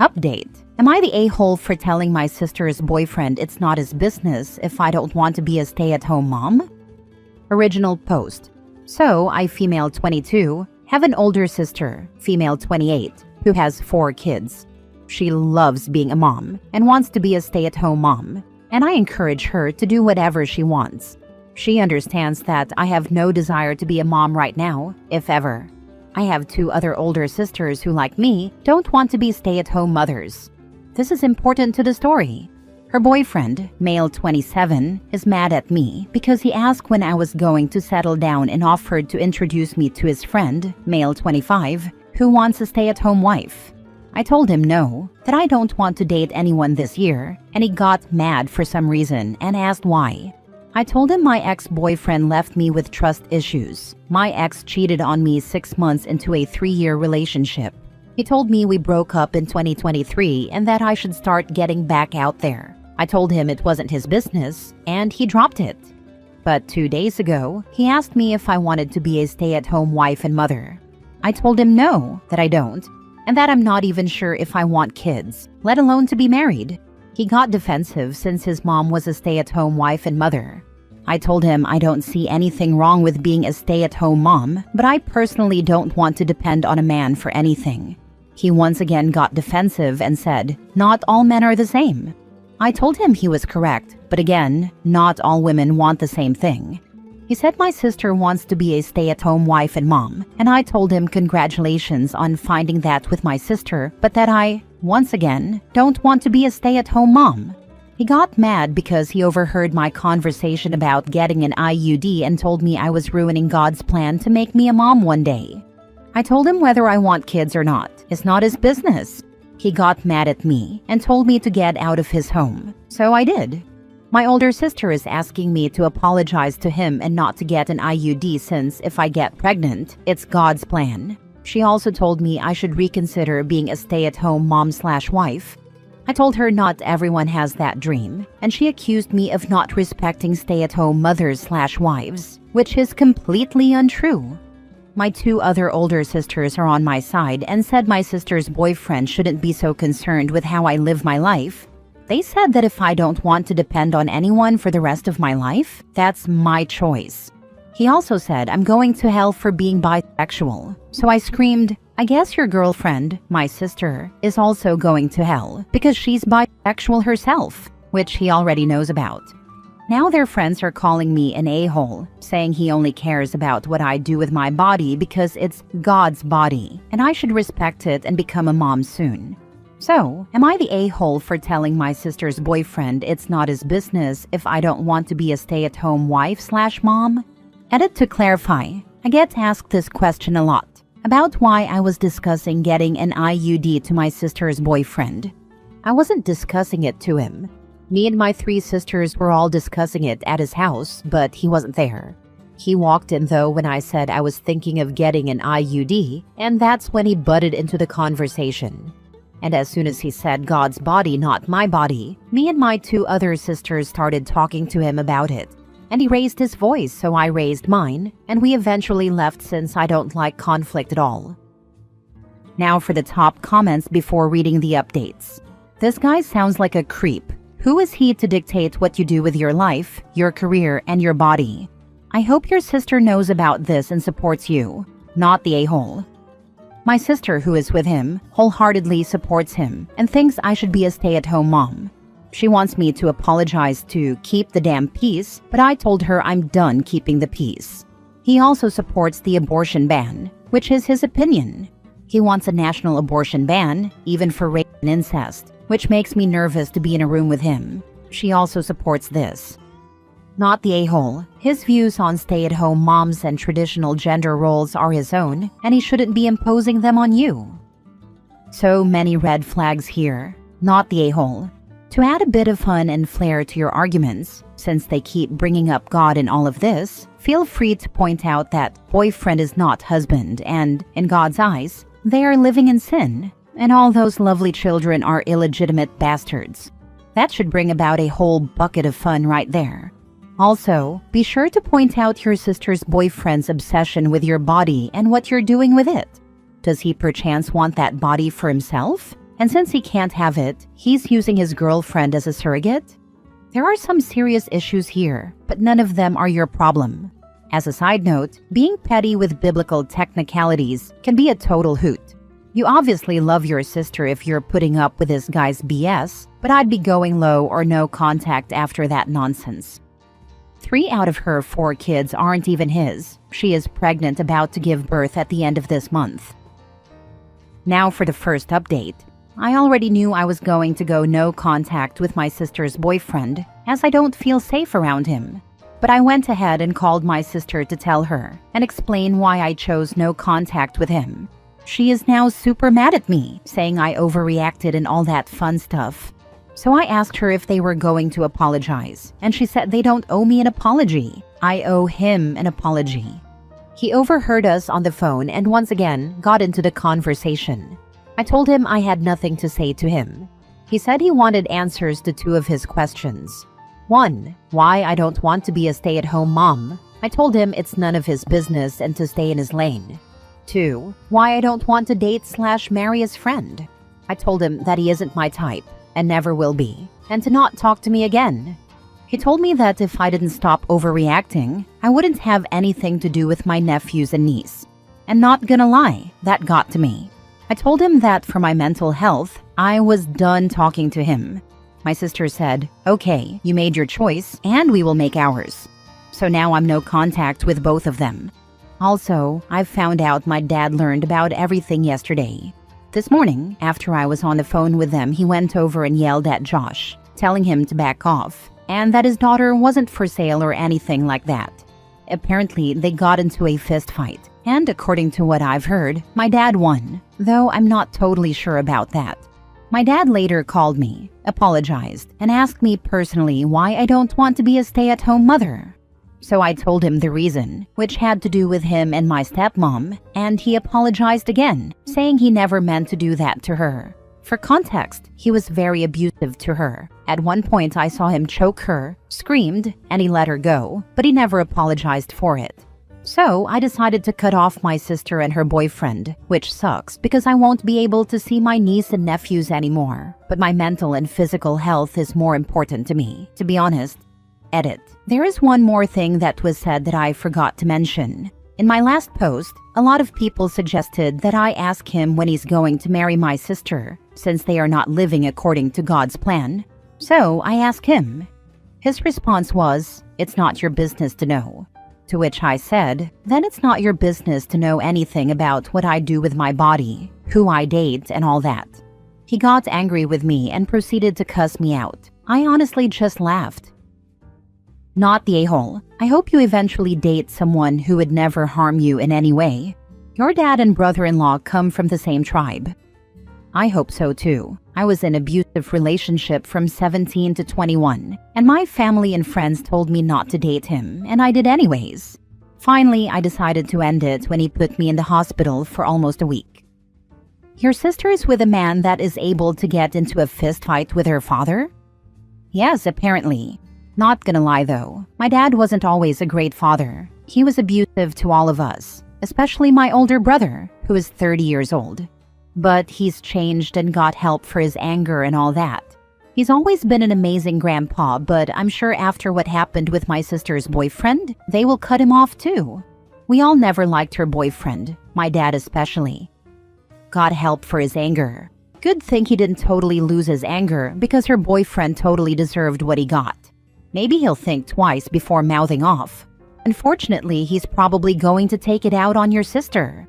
Update. Am I the a-hole for telling my sister's boyfriend it's not his business if I don't want to be a stay-at-home mom? Original post. So, I, female 22, have an older sister, female 28, who has 4 kids. She loves being a mom and wants to be a stay-at-home mom, and I encourage her to do whatever she wants. She understands that I have no desire to be a mom right now, if ever. I have 2 other older sisters who, like me, don't want to be stay-at-home mothers. This is important to the story. Her boyfriend, male 27, is mad at me because he asked when I was going to settle down and offered to introduce me to his friend, male 25, who wants a stay-at-home wife. I told him no, that I don't want to date anyone this year, and he got mad for some reason and asked why. I told him my ex-boyfriend left me with trust issues. My ex cheated on me 6 months into a 3-year relationship. He told me we broke up in 2023 and that I should start getting back out there. I told him it wasn't his business, and he dropped it. But 2 days ago, he asked me if I wanted to be a stay-at-home wife and mother. I told him no, that I don't, and that I'm not even sure if I want kids, let alone to be married. He got defensive since his mom was a stay-at-home wife and mother. I told him I don't see anything wrong with being a stay-at-home mom, but I personally don't want to depend on a man for anything. He once again got defensive and said, "Not all men are the same." I told him he was correct, but again, not all women want the same thing. He said my sister wants to be a stay-at-home wife and mom, and I told him congratulations on finding that with my sister, but that I, once again, don't want to be a stay-at-home mom. He got mad because he overheard my conversation about getting an IUD and told me I was ruining God's plan to make me a mom one day. I told him whether I want kids or not is not his business. He got mad at me and told me to get out of his home, so I did. My older sister is asking me to apologize to him and not to get an IUD since if I get pregnant, it's God's plan. She also told me I should reconsider being a stay-at-home mom/wife. I told her not everyone has that dream, and she accused me of not respecting stay-at-home mothers/wives, which is completely untrue. My 2 other older sisters are on my side and said my sister's boyfriend shouldn't be so concerned with how I live my life. They said that if I don't want to depend on anyone for the rest of my life, that's my choice. He also said I'm going to hell for being bisexual. So I screamed, "I guess your girlfriend, my sister, is also going to hell because she's bisexual herself," which he already knows about. Now their friends are calling me an a-hole, saying he only cares about what I do with my body because it's God's body, and I should respect it and become a mom soon. So, am I the a-hole for telling my sister's boyfriend it's not his business if I don't want to be a stay-at-home wife/mom? Edit to clarify, I get asked this question a lot, about why I was discussing getting an IUD to my sister's boyfriend. I wasn't discussing it to him. Me and my 3 sisters were all discussing it at his house, but he wasn't there. He walked in though when I said I was thinking of getting an IUD, and that's when he butted into the conversation. And as soon as he said God's body, not my body, me and my 2 other sisters started talking to him about it. And he raised his voice, so I raised mine, and we eventually left since I don't like conflict at all. Now for the top comments before reading the updates. This guy sounds like a creep. Who is he to dictate what you do with your life, your career, and your body? I hope your sister knows about this and supports you, not the a-hole. My sister, who is with him, wholeheartedly supports him and thinks I should be a stay-at-home mom. She wants me to apologize to keep the damn peace, but I told her I'm done keeping the peace. He also supports the abortion ban, which is his opinion. He wants a national abortion ban, even for rape and incest, which makes me nervous to be in a room with him. She also supports this. Not the a-hole. His views on stay-at-home moms and traditional gender roles are his own, and he shouldn't be imposing them on you. So many red flags here. Not the a-hole. To add a bit of fun and flair to your arguments, since they keep bringing up God in all of this, feel free to point out that boyfriend is not husband and, in God's eyes, they are living in sin, and all those lovely children are illegitimate bastards. That should bring about a whole bucket of fun right there. Also, be sure to point out your sister's boyfriend's obsession with your body and what you're doing with it. Does he perchance want that body for himself? And since he can't have it, he's using his girlfriend as a surrogate? There are some serious issues here, but none of them are your problem. As a side note, being petty with biblical technicalities can be a total hoot. You obviously love your sister if you're putting up with this guy's BS, but I'd be going low or no contact after that nonsense. 3 out of her 4 kids aren't even his. She is pregnant, about to give birth at the end of this month. Now for the first update. I already knew I was going to go no contact with my sister's boyfriend, as I don't feel safe around him. But I went ahead and called my sister to tell her and explain why I chose no contact with him. She is now super mad at me, saying I overreacted and all that fun stuff. So I asked her if they were going to apologize, and she said they don't owe me an apology. I owe him an apology. He overheard us on the phone and once again got into the conversation. I told him I had nothing to say to him. He said he wanted answers to 2 of his questions. 1, why I don't want to be a stay-at-home mom. I told him it's none of his business and to stay in his lane. 2, why I don't want to date/marry his friend. I told him that he isn't my type and never will be, and to not talk to me again. He told me that if I didn't stop overreacting, I wouldn't have anything to do with my nephews and niece. And not gonna lie, that got to me. I told him that for my mental health, I was done talking to him. My sister said, okay, you made your choice and we will make ours. So now I'm no contact with both of them. Also, I've found out my dad learned about everything yesterday. This morning, after I was on the phone with them, he went over and yelled at Josh, telling him to back off, and that his daughter wasn't for sale or anything like that. Apparently, they got into a fist fight, and according to what I've heard, my dad won, though I'm not totally sure about that. My dad later called me, apologized, and asked me personally why I don't want to be a stay-at-home mother. So I told him the reason, which had to do with him and my stepmom, and he apologized again, saying he never meant to do that to her. For context, he was very abusive to her. At one point I saw him choke her, screamed, and he let her go, but he never apologized for it. So I decided to cut off my sister and her boyfriend, which sucks because I won't be able to see my niece and nephews anymore. But my mental and physical health is more important to me, to be honest. Edit. There is one more thing that was said that I forgot to mention. In my last post, a lot of people suggested that I ask him when he's going to marry my sister, since they are not living according to God's plan. So I asked him. His response was, it's not your business to know. To which I said, then it's not your business to know anything about what I do with my body, who I date, and all that. He got angry with me and proceeded to cuss me out. I honestly just laughed. Not the a-hole. I hope you eventually date someone who would never harm you in any way. Your dad and brother-in-law come from the same tribe. I hope so too. I was in an abusive relationship from 17 to 21, and my family and friends told me not to date him, and I did anyways. Finally, I decided to end it when he put me in the hospital for almost a week. Your sister is with a man that is able to get into a fist fight with her father? Yes, apparently. Not gonna lie though, my dad wasn't always a great father. He was abusive to all of us, especially my older brother, who is 30 years old. But he's changed and got help for his anger and all that. He's always been an amazing grandpa, but I'm sure after what happened with my sister's boyfriend, they will cut him off too. We all never liked her boyfriend, my dad especially. Got help for his anger. Good thing he didn't totally lose his anger because her boyfriend totally deserved what he got. Maybe he'll think twice before mouthing off. Unfortunately, he's probably going to take it out on your sister.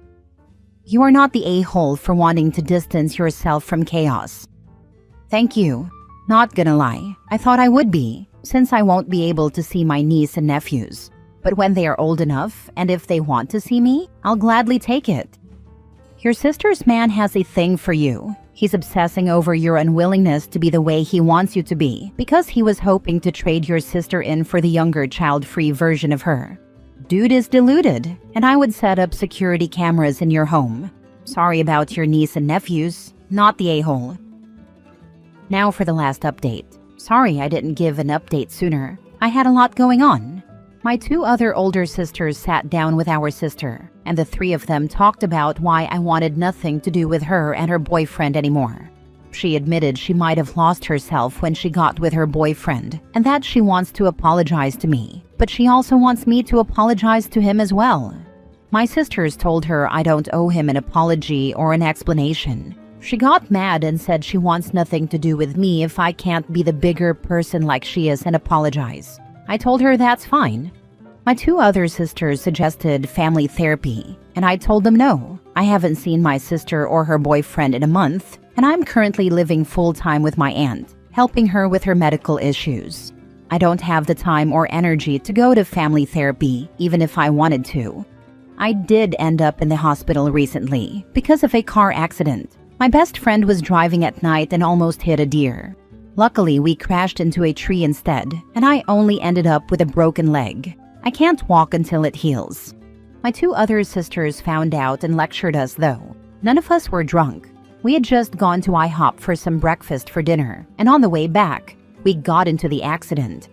You are not the a-hole for wanting to distance yourself from chaos. Thank you. Not gonna lie, I thought I would be, since I won't be able to see my niece and nephews. But when they are old enough, and if they want to see me, I'll gladly take it. Your sister's man has a thing for you. He's obsessing over your unwillingness to be the way he wants you to be, because he was hoping to trade your sister in for the younger child-free version of her. Dude is deluded, and I would set up security cameras in your home. Sorry about your niece and nephews, not the a-hole. Now for the last update. Sorry I didn't give an update sooner. I had a lot going on. My 2 other older sisters sat down with our sister, and the 3 of them talked about why I wanted nothing to do with her and her boyfriend anymore. She admitted she might have lost herself when she got with her boyfriend and that she wants to apologize to me, but she also wants me to apologize to him as well. My sisters told her I don't owe him an apology or an explanation. She got mad and said she wants nothing to do with me if I can't be the bigger person like she is and apologize. I told her that's fine. My 2 other sisters suggested family therapy, and I told them no. I haven't seen my sister or her boyfriend in a month, and I'm currently living full-time with my aunt, helping her with her medical issues. I don't have the time or energy to go to family therapy, even if I wanted to. I did end up in the hospital recently because of a car accident. My best friend was driving at night and almost hit a deer. Luckily, we crashed into a tree instead, and I only ended up with a broken leg. I can't walk until it heals. My 2 other sisters found out and lectured us though. None of us were drunk. We had just gone to IHOP for some breakfast for dinner, and on the way back, we got into the accident.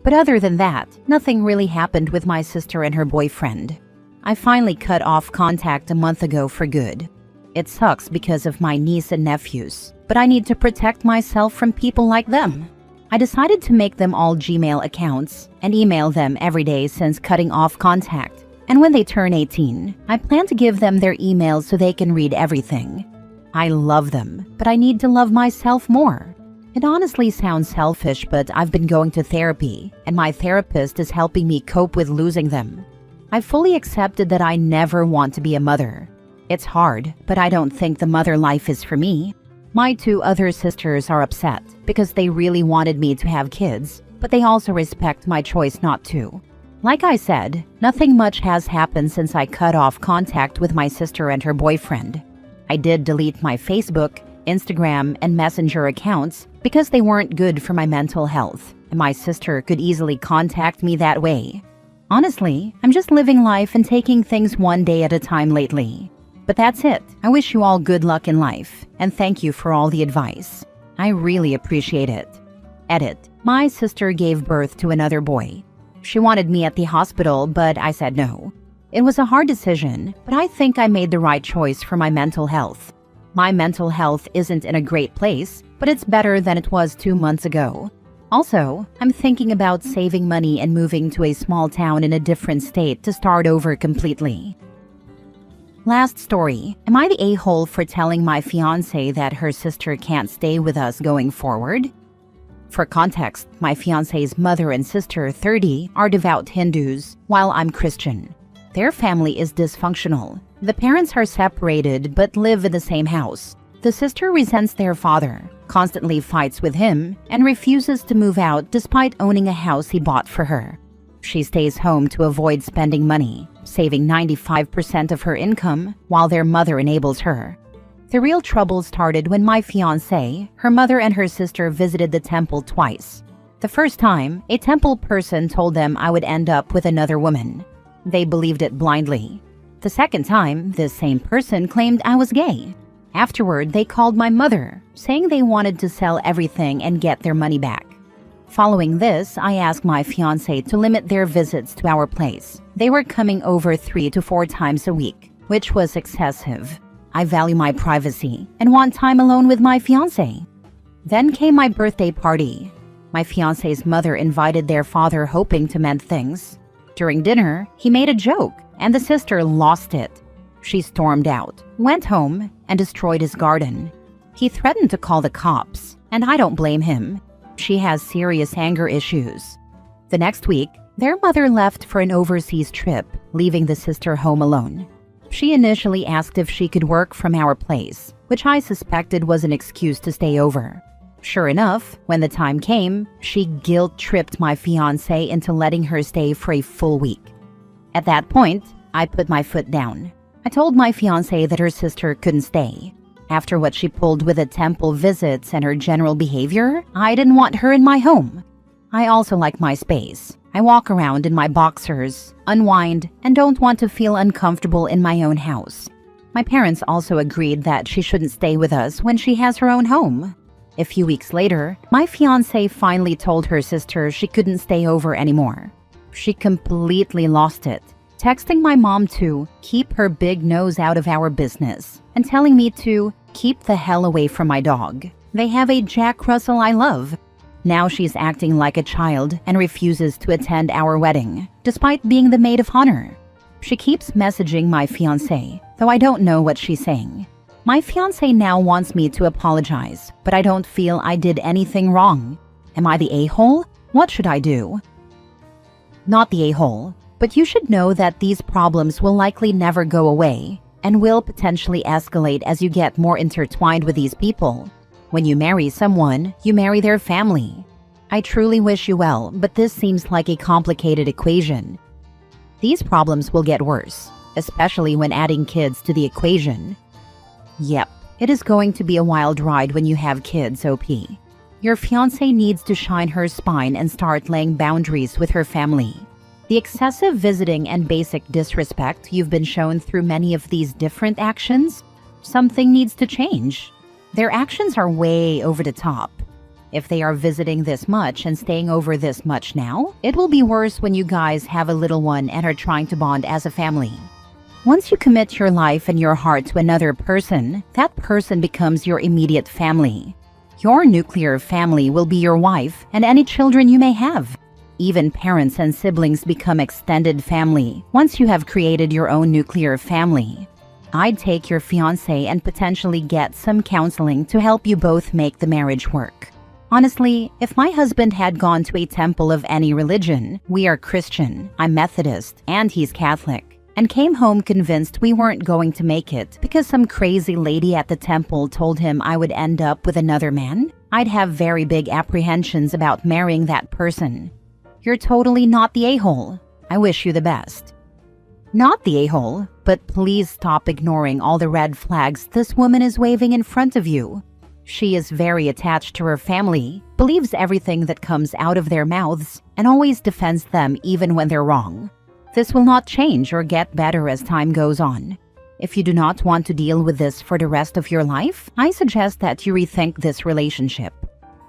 But other than that, nothing really happened with my sister and her boyfriend. I finally cut off contact a month ago for good. It sucks because of my niece and nephews, but I need to protect myself from people like them. I decided to make them all Gmail accounts and email them every day since cutting off contact. And when they turn 18, I plan to give them their emails so they can read everything. I love them, but I need to love myself more. It honestly sounds selfish, but I've been going to therapy, and my therapist is helping me cope with losing them. I fully accepted that I never want to be a mother. It's hard, but I don't think the mother life is for me. My 2 other sisters are upset because they really wanted me to have kids, but they also respect my choice not to. Like I said, nothing much has happened since I cut off contact with my sister and her boyfriend. I did delete my Facebook, Instagram, and Messenger accounts because they weren't good for my mental health, and my sister could easily contact me that way. Honestly, I'm just living life and taking things one day at a time lately. But that's it. I wish you all good luck in life, and thank you for all the advice. I really appreciate it. Edit. My sister gave birth to another boy. She wanted me at the hospital, but I said no. It was a hard decision, but I think I made the right choice for my mental health. My mental health isn't in a great place, but it's better than it was 2 months ago. Also, I'm thinking about saving money and moving to a small town in a different state to start over completely. Last story. Am I the a-hole for telling my fiance that her sister can't stay with us going forward? For context, my fiance's mother and sister, 30, are devout Hindus, while I'm Christian. Their family is dysfunctional. The parents are separated but live in the same house. The sister resents their father, constantly fights with him, and refuses to move out despite owning a house he bought for her. She stays home to avoid spending money, saving 95% of her income while their mother enables her. The real trouble started when my fiancé, her mother and her sister visited the temple twice. The first time, a temple person told them I would end up with another woman. They believed it blindly. The second time, this same person claimed I was gay. Afterward, they called my mother, saying they wanted to sell everything and get their money back. Following this, I asked my fiancé to limit their visits to our place. They were coming over 3 to 4 times a week, which was excessive. I value my privacy and want time alone with my fiancé. Then came my birthday party. My fiancé's mother invited their father hoping to mend things. During dinner, he made a joke, and the sister lost it. She stormed out, went home, and destroyed his garden. He threatened to call the cops, and I don't blame him. She has serious anger issues. The next week, their mother left for an overseas trip, leaving the sister home alone. She initially asked if she could work from our place, which I suspected was an excuse to stay over. Sure enough, when the time came, she guilt-tripped my fiancé into letting her stay for a full week. At that point, I put my foot down. I told my fiancé that her sister couldn't stay. After what she pulled with the temple visits and her general behavior, I didn't want her in my home. I also like my space. I walk around in my boxers, unwind, and don't want to feel uncomfortable in my own house. My parents also agreed that she shouldn't stay with us when she has her own home. A few weeks later, my fiancé finally told her sister she couldn't stay over anymore. She completely lost it, texting my mom to keep her big nose out of our business and telling me to Keep the hell away from my dog. They have a Jack Russell I love. Now she's acting like a child and refuses to attend our wedding, despite being the maid of honor. She keeps messaging my fiance, though I don't know what she's saying. My fiance now wants me to apologize, but I don't feel I did anything wrong. Am I the a-hole? What should I do? Not the a-hole, but you should know that these problems will likely never go away and will potentially escalate as you get more intertwined with these people. When you marry someone, you marry their family. I truly wish you well, but this seems like a complicated equation. These problems will get worse, especially when adding kids to the equation. Yep, it is going to be a wild ride when you have kids, OP. Your fiancé needs to shine her spine and start laying boundaries with her family. The excessive visiting and basic disrespect you've been shown through many of these different actions, something needs to change. Their actions are way over the top. If they are visiting this much and staying over this much now, it will be worse when you guys have a little one and are trying to bond as a family. Once you commit your life and your heart to another person, that person becomes your immediate family. Your nuclear family will be your wife and any children you may have. Even parents and siblings become extended family once you have created your own nuclear family. I'd take your fiancé and potentially get some counseling to help you both make the marriage work. Honestly, if my husband had gone to a temple of any religion, we are Christian, I'm Methodist, and he's Catholic, and came home convinced we weren't going to make it because some crazy lady at the temple told him I would end up with another man, I'd have very big apprehensions about marrying that person. You're totally not the a-hole. I wish you the best. Not the a-hole, but please stop ignoring all the red flags this woman is waving in front of you. She is very attached to her family, believes everything that comes out of their mouths, and always defends them even when they're wrong. This will not change or get better as time goes on. If you do not want to deal with this for the rest of your life, I suggest that you rethink this relationship.